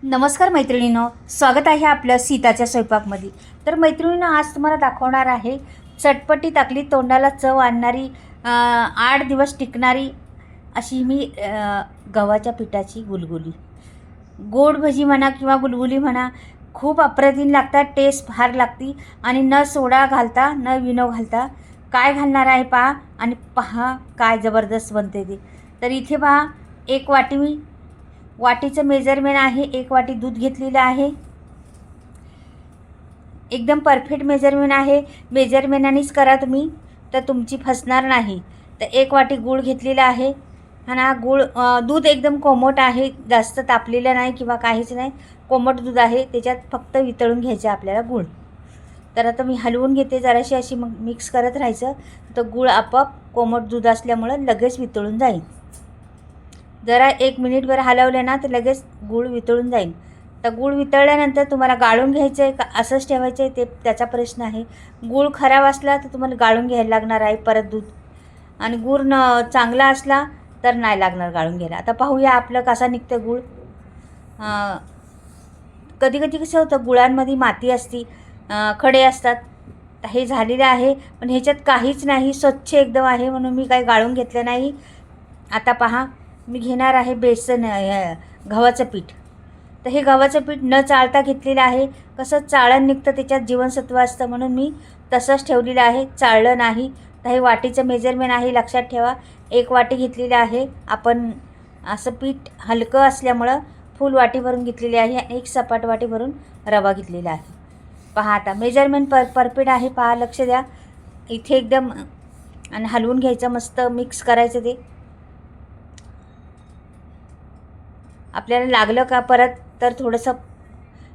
नमस्कार मैत्रिणींनो, स्वागत आहे आपलं सीताच्या स्वयंपाकमध्ये. तर मैत्रिणींनो, आज तुम्हाला दाखवणार आहे चटपटीत आपली तोंडाला चव आणणारी 8 दिवस टिकणारी अशी मी गव्हाच्या पिठाची गुलगुली. गोड भजी म्हणा किंवा गुलगुली म्हणा, खूप अप्रतिम लागतात, टेस्ट फार लागती आणि न सोडा घालता न विनो घालता. काय घालणार आहे पहा आणि पहा काय जबरदस्त बनते ते. तर इथे पहा, एक वाटी मी वाटीचं मेजरमेंट आहे, 1 वाटी दूध घेतलेलं आहे. एकदम परफेक्ट मेजरमेंट आहे, मेजरमेंटानेच करा तुम्ही, तर तुमची फसणार नाही. तर 1 वाटी गूळ घेतलेला आहे आणि हा गूळ दूध एकदम कोमट आहे, जास्त तापलेलं नाही किंवा काहीच नाही, कोमट दूध आहे. त्याच्यात फक्त वितळून घ्यायचं आपल्याला गूळ. तर आता मी हलवून घेते जराशी, अशी मग मिक्स करत राहायचं. तर गूळ आपोआप कोमट दूध असल्यामुळं लगेच वितळून जाईल. जरा 1 मिनिटभर हलवलं ना तर लगेच गूळ वितळून जाईल. तर गूळ वितळल्यानंतर तुम्हाला गाळून घ्यायचं आहे का असंच ठेवायचं आहे, ते त्याचा प्रश्न आहे. गूळ खराब असला तर तुम्हाला गाळून घ्यायला लागणार आहे परत दूध, आणि गूळ चांगला असला तर नाही लागणार गाळून घ्यायला. आता पाहूया आपलं कसा निघतं गूळ. कधी कधी कसं होतं, गुळांमध्ये माती असती, खडे असतात. तर हे झालेलं आहे, पण ह्याच्यात काहीच नाही, स्वच्छ एकदम आहे, म्हणून मी काही गाळून घेतलं नाही. आता पहा, मी घेणार आहे बेसन, गव्हाचं पीठ. तर हे गव्हाचं पीठ न चाळता घेतलेलं आहे. कसं चाळण निघतं, त्याच्यात जीवनसत्व असतं, म्हणून मी तसंच ठेवलेलं आहे, चाळलं नाही. तर हे वाटीचं मेजरमेंट आहे, लक्षात ठेवा. 1 वाटी घेतलेलं आहे आपण. असं पीठ हलकं असल्यामुळं फुल वाटी भरून घेतलेली आहे आणि 1 सपाट वाटी भरून रवा घेतलेला आहे. पहा आता मेजरमेंट परफेक्ट आहे, पहा, लक्ष द्या इथे एकदम. आणि हलवून घ्यायचं, मस्त मिक्स करायचं ते. आपल्याला लागलं का परत तर थोडंसं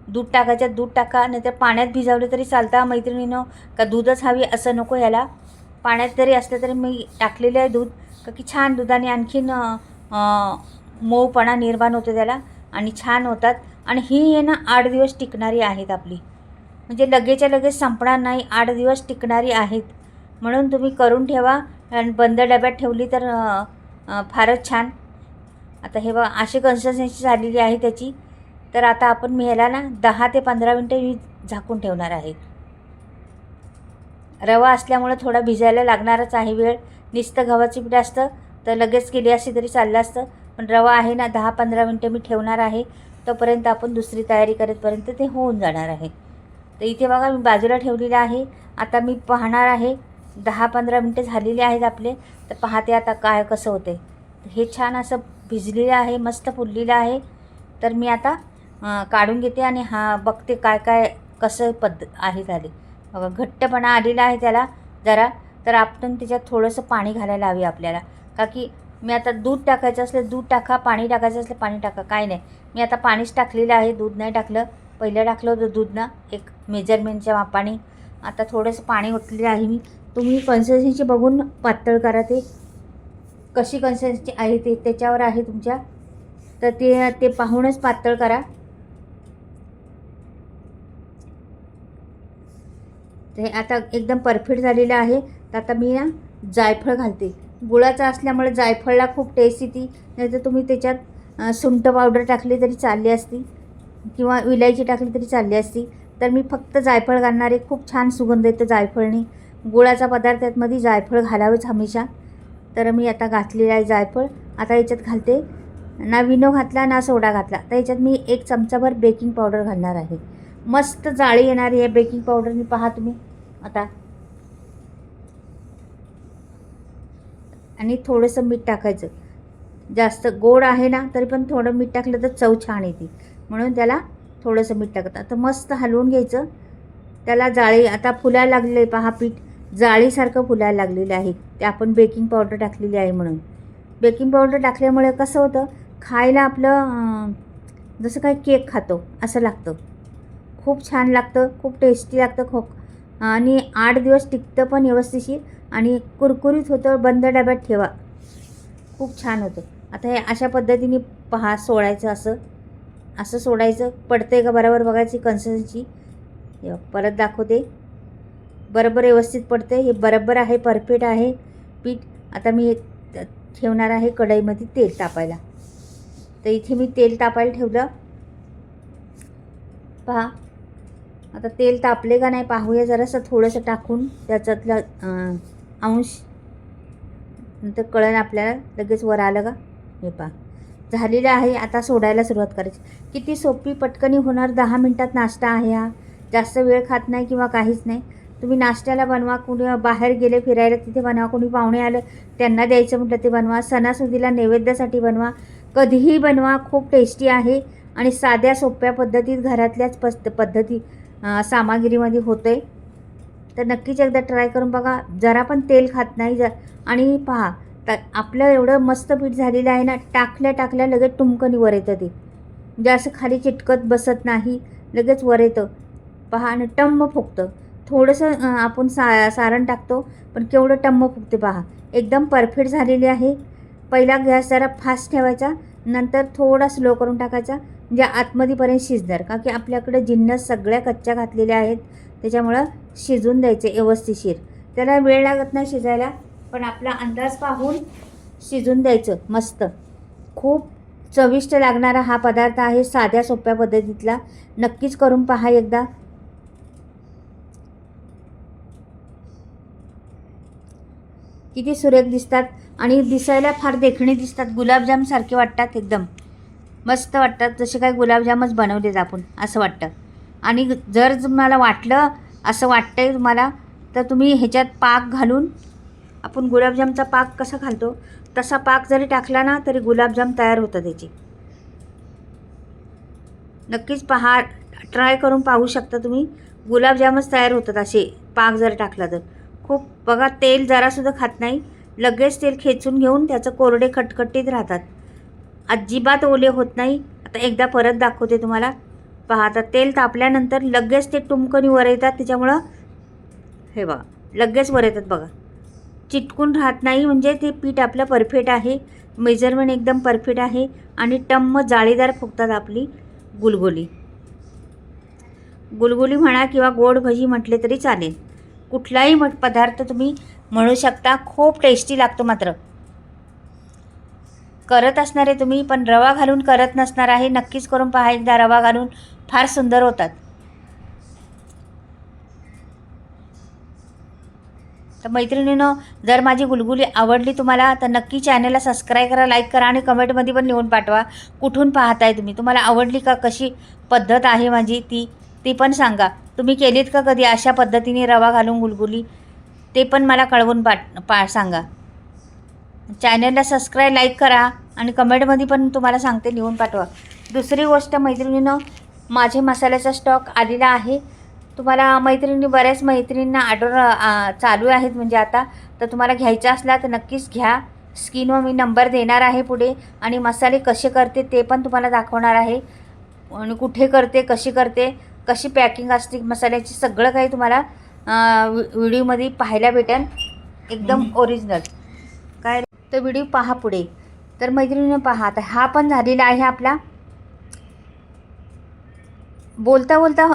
दूध टाकायचं, दूध टाका, नाहीतर पाण्यात भिजवलं तरी चालतं मैत्रिणीनं. का दूधच हवी असं नको याला, पाण्यात जरी असलं तरी मी टाकलेलं आहे दूध, का की छान दुधाने आणखीन मऊपणा निर्माण होतो त्याला आणि छान होतात. आणि ही आहे ना 8 दिवस टिकणारी आहेत आपली, म्हणजे लगेचच्या लगेच संपणार नाही, 8 दिवस टिकणारी आहेत. म्हणून तुम्ही करून ठेवा आणि बंद डब्यात ठेवली तर फारच छान. आता हे बघा, अशी कन्सिस्टन्सी झालेली आहे त्याची. तर आता आपण मी ह्याला ना 10 ते 15 मिनटं मी झाकून ठेवणार आहे. रवा असल्यामुळे थोडा भिजायला लागणारच आहे वेळ. नुसतं गव्हाचं पीठ असतं तर लगेच केली असती तरी चाललं असतं, पण रवा आहे ना 10-15 मिनटं मी ठेवणार आहे. तोपर्यंत आपण दुसरी तयारी करेपर्यंत ते होऊन जाणार आहे. तर इथे बघा, मी बाजूला ठेवलेलं आहे. आता मी पाहणार आहे, 10-15 मिनटं झालेली आहेत आपले. तर पाहते आता काय कसं होते. हे छान असं भिजलेलं आहे, मस्त फुललेलं आहे. तर मी आता काढून घेते आणि बघते काय काय कसं आहे झाले. बघा, घट्टपणा आलेला आहे त्याला जरा. तर आपण त्याच्यात थोडंसं पाणी घालायला हवे आपल्याला, का की मी आता दूध टाकायचं असलं दूध टाका, पाणी टाकायचं असलं पाणी टाका, काय नाही. मी आता पाणीच टाकलेलं आहे, दूध नाही टाकलं. पहिलं टाकलं होतं दूध ना, एक मेजरमेंटच्या मापाने. आता थोडंसं पाणी ओतलेलं आहे मी. तुम्ही कन्सिस्टन्सी बघून पातळ करा, ते कशी कन्सिस्टन्सी आहे ते त्याच्यावर आहे तुमच्या. तर ते पाहूनच पातळ करा. ते आता एकदम परफेक्ट झालेलं आहे. तर आता मी ना जायफळ घालते. गुळाचं असल्यामुळे जायफळला खूप टेस्ट येते. नाहीतर तुम्ही त्याच्यात सुंठ पावडर टाकली तरी चालली असती किंवा विलायची टाकली तरी चालली असती. तर मी फक्त जायफळ घालणार आहे, खूप छान सुगंध येतं जायफळने. गुळाचा पदार्थांमध्ये जायफळ घालावेच हमेशा. तर मी आता घातलेलं आहे जायफळ. आता याच्यात घालते, ना विनो घातला ना सोडा घातला, तर याच्यात मी 1 चमचाभर बेकिंग पावडर घालणार आहे. मस्त जाळी येणार आहे बेकिंग पावडरनी, पहा तुम्ही आता. आणि थोडंसं मीठ टाकायचं. जास्त गोड आहे ना तरी पण थोडं मीठ टाकलं तर चव छान येते, म्हणून त्याला थोडंसं मीठ टाकतं. आता मस्त हलवून घ्यायचं त्याला. जाळी आता फुलायला लागलेलं आहे, पहा, पीठ जाळीसारखं फुलायला लागलेलं आहे. ते आपण बेकिंग पावडर टाकलेली आहे म्हणून. बेकिंग पावडर टाकल्यामुळे कसं होतं, खायला आपलं जसं काही केक खातो असं लागतं. खूप छान लागतं, खूप टेस्टी लागतं. आणि 8 दिवस टिकतं पण व्यवस्थिशीर आणि कुरकुरीत होतं. बंद डब्यात ठेवा, खूप छान होतं. आता हे अशा पद्धतीने पहा, सोडायचं असं असं सोडायचं. पडतंय का बरोबर बघायची कन्सिस्टन्सी. परत दाखवते, बरोबर व्यवस्थित पडते. हे बरोबर आहे, परफेक्ट आहे पीठ. आता मी ठेवणार आहे कढईमध्ये तेल तापायला. तर इथे मी तेल तापायला ठेवलं. पहा आता तेल तापले का नाही पाहूया जरासं, थोडंसं टाकून त्याच्यातलं अंश, नंतर कळण आपल्याला लगेच वर आलं का. हे पहा झालेलं आहे. आता सोडायला सुरुवात करायची. किती सोपी पटकनी होणार 10 मिनटात नाश्ता आहे हा. जास्त वेळ खात नाही किंवा काहीच नाही. तुम्ही नाश्त्याला बनवा, कुणी बाहेर गेले फिरायला तिथे बनवा, कुणी पाहुणे आलं त्यांना द्यायचं म्हटलं ते बनवा, सणासुदीला नैवेद्यासाठी बनवा, कधीही बनवा. खूप टेस्टी आहे आणि साध्या सोप्या पद्धतीत घरातल्याच पद्धती सामग्रीमध्ये होतं आहे. तर नक्कीच एकदा ट्राय करून बघा. जरा पण तेल खात नाही. आणि पहा आपलं एवढं मस्त पीठ झालेलं आहे ना, टाकल्या लगेच टुमकनी वर येतं ते, म्हणजे असं खाली चिटकत बसत नाही, लगेच वर येतं. पहा आणि टम्म फुगतं. थोडंसं आपण सारण टाकतो पण केवढं टम्म फुगते पहा. एकदम परफेक्ट झालेली आहे. पहिला गॅस जरा फास्ट ठेवायचा, नंतर थोडा स्लो करून टाकायचा, म्हणजे आतमध्येपर्यंत शिजणार. का की आपल्याकडे जिन्नस सगळ्या कच्च्या घातलेल्या आहेत, त्याच्यामुळं शिजून द्यायचे व्यवस्थिशीर. त्याला वेळ लागत नाही शिजायला, पण आपला अंदाज पाहून शिजून द्यायचं. मस्त खूप चविष्ट लागणारा हा पदार्थ आहे, साध्या सोप्या पद्धतीतला. नक्कीच करून पहा एकदा. किती सुरेख दिसतात आणि दिसायला फार देखणे दिसतात. गुलाबजाम सारखे वाटतात, एकदम मस्त वाटतात, जसे काही गुलाबजामच बनवलेत आपण असं वाटतं. आणि जर मला वाटलं असं वाटतंय तुम्हाला, तर तुम्ही ह्याच्यात पाक घालून, आपण गुलाबजामचा पाक कसा घालतो तसा पाक जरी टाकला ना तरी गुलाबजाम तयार होतं त्याची. नक्कीच पहा, ट्राय करून पाहू शकता तुम्ही. गुलाबजामच तयार होतात असे पाक जर टाकला तर. खूप बघा तेल जरासुद्धा खात नाही, लगेच तेल खेचून घेऊन त्याचं कोरडे खटखटीत राहतात, अजिबात ओले होत नाही. आता एकदा परत दाखवते तुम्हाला. पहा आता तेल तापल्यानंतर लगेच ते टुमकनी वर येतात, त्याच्यामुळं हे बघा लगेच वर येतात बघा, चिटकून राहत नाही. म्हणजे ते पीठ आपलं परफेक्ट आहे, मेजरमेंट एकदम परफेक्ट आहे आणि टम्म जाळीदार फुगतात आपली गुलगुली. गुलगुली म्हणा किंवा गोड भजी म्हटले तरी चालेल. कुठलाही पदार्थ तुम्ही म्हणू शकता. खूप टेस्टी लागतो. मात्र करत असणारे तुम्ही, पण रवा घालून करत नसणार आहे. नक्कीच करून पहा एकदा, रवा घालून फार सुंदर होतात. तर मैत्रिणींनो, जर माझी गुलगुली आवडली तुम्हाला तर नक्की चॅनलला सबस्क्राईब करा, लाईक करा आणि कमेंटमध्ये पण लिहून पाठवा कुठून पाहताय तुम्ही, तुम्हाला आवडली का, कशी पद्धत आहे माझी ती पण सांगा. तुम्ही केलीत का कधी अशा पद्धतीने रवा घालून गुलगुली, ते पण मला कळवून सांगा. चॅनलला सबस्क्राईब, लाईक करा आणि कमेंटमध्ये पण तुम्हाला सांगते, लिहून पाठवा. दुसरी गोष्ट मैत्रिणींनो, माझे मसाल्याचा स्टॉक आलेला आहे. तुम्हाला मैत्रिणी, बऱ्याच मैत्रिणींना ऑर्डर चालू आहेत म्हणजे आता, तर तुम्हाला घ्यायचा असला तर नक्कीच घ्या. स्क्रीनवर मी नंबर देणार आहे पुढे, आणि मसाले कसे करते ते पण तुम्हाला दाखवणार आहे, आणि कुठे करते, कशी करते, कशी पॅकिंग असते मसाल्याची, सगळं काही तुम्हाला व्हिडिओमध्ये पाहायला भेटेल, एकदम ओरिजिनल. काय तर व्हिडिओ पहा पुढे. तर मैत्रिणीने पहा, आता हा पण झालेला आहे आपला. बोलता बोलता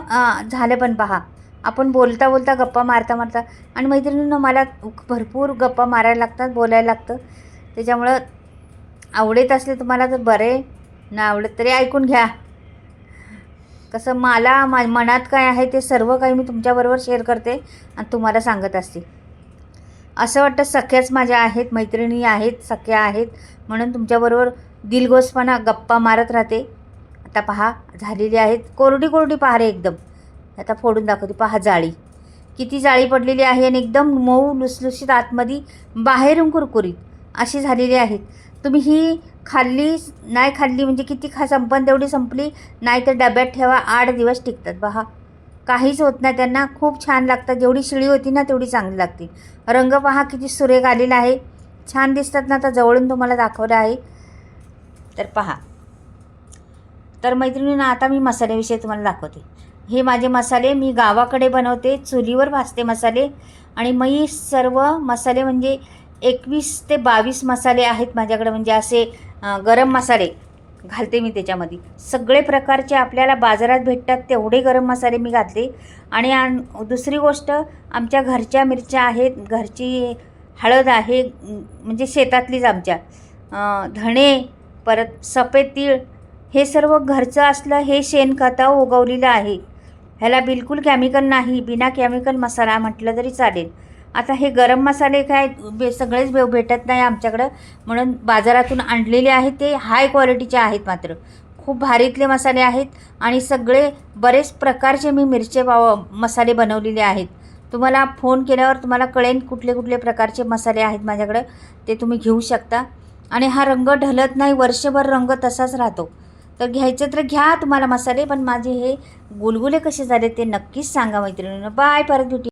झालं, पण पहा आपण बोलता बोलता गप्पा मारता मारता, आणि मैत्रिणींना मला भरपूर गप्पा मारायला लागतात, बोलायला लागतं. त्याच्यामुळं आवडत असले तुम्हाला तर बरे, ना आवडत तरी ऐकून घ्या. कसं मला मनात काय आहे ते सर्व काही मी तुमच्याबरोबर शेअर करते आणि तुम्हाला सांगत असते. असं वाटतं सख्याच माझ्या आहेत, मैत्रिणी आहेत, सख्या आहेत, म्हणून तुमच्याबरोबर दिलगोसपणा गप्पा मारत राहते. आता पहा झालेली आहेत, कोरडी कोरडी पहा रे एकदम. आता फोडून दाखवते. पहा जाळी, किती जाळी पडलेली आहे आणि एकदम मऊ लुसलुशीत, आतमध्ये बाहेरून कुरकुरीत अशी झालेली आहेत. तुम्ही ही खाल्ली नाही खाल्ली म्हणजे किती संपन तेवढी संपली, नाही तर डब्यात ठेवा, 8 दिवस टिकतात. पहा काहीच होत नाही त्यांना, खूप छान लागतात. जेवढी शिळी होती ना तेवढी चांगली लागते. रंग पहा किती सुरेख आलेला आहे, छान दिसतात ना. आता जवळून तुम्हाला दाखवलं आहे तर पहा. तर मैत्रिणींना आता मी मसाल्याविषयी तुम्हाला दाखवते. हे माझे मसाले मी गावाकडे बनवते, चुलीवर भाजते मसाले. आणि मी सर्व मसाले म्हणजे 21 ते 22 मसाले आहेत माझ्याकडे, म्हणजे असे गरम मसाले घालते मी त्याच्यामध्ये. सगळे प्रकारचे आपल्याला बाजारात भेटतात तेवढे गरम मसाले मी घातले. आणि दुसरी गोष्ट, आमच्या घरच्या मिरच्या आहेत, घरची हळद आहे, म्हणजे शेतातलीच आमच्या, धणे, परत सफेद तीळ, हे सर्व घरचं असलं, हे शेणखतं उगवलेलं आहे. ह्याला बिलकुल केमिकल नाही, बिना केमिकल मसाला म्हटलं तरी चालेल. आता हे गरम मसाले काय सगळेच भेटत नाही आमच्याकडं, म्हणून बाजारातून आणलेले आहेत. ते हाय क्वालिटीचे आहेत, मात्र खूप भारीतले मसाले आहेत. आणि सगळे बरेच प्रकारचे मी मसाले बनवलेले आहेत. तुम्हाला फोन केल्यावर तुम्हाला कळेल कुठले कुठले प्रकारचे मसाले आहेत माझ्याकडं, ते तुम्ही घेऊ शकता. आणि हा रंग ढलत नाही, वर्षभर रंग तसाच राहतो. तर घ्यायचं तर घ्या तुम्हाला मसाले. पण माझे हे गुलगुले कसे झाले ते नक्कीच सांगा मैत्रिणींनो. बाय, परत भेटू.